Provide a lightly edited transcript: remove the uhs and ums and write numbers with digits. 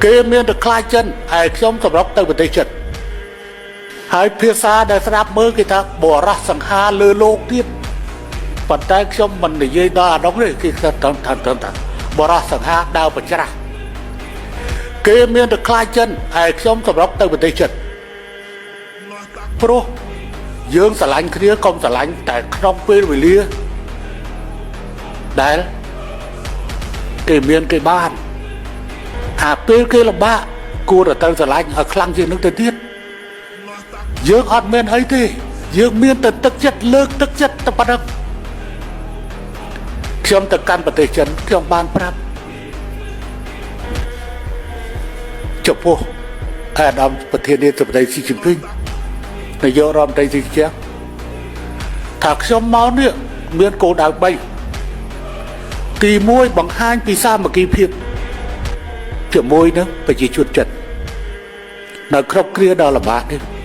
គេមានតែខ្លាចចិនហើយខ្ញុំសម្រុកទៅប្រទេសចិនហើយភាសាដែលស្ដាប់មើលគេថាបរោះសង្ហាលើលោកទៀតប៉ុន្តែខ្ញុំមិននិយាយដល់អានោះទេគេថាបរោះសង្ហាដើរបច្ច្រាស់គេមានតែខ្លាចចិនហើយខ្ញុំសម្រុកទៅប្រទេសចិនព្រោះយើងស្រឡាញ់គ្នាកុំស្រឡាញ់តែក្នុងពេលវេលាដែលគេមានគេបានអាពេលគេលំបាកគួរតែទៅស្រឡាញ់ឲ្យខ្លាំងជាងនឹងទៅទៀតយើងអត់មានអីទេយើងមានតែទឹកចិត្តលើកទឹកចិត្តតែប៉ុណ្ណឹងខ្ញុំទៅកាន់ប្រទេសចិនខ្ញុំបានប្រាប់ចំពោះអាដាមប្រធានាធិបតីស៊ីជីនពីងនាយករដ្ឋមន្ត្រីទីជាថាខ្ញុំមកនេះមានគោលដៅ3ទី1បង្ហាញពីសាមគ្គីភាពជាមួយនឹងប្រជាជនចិននៅគ្រប់គ្រាដ៏លំបាកនេះ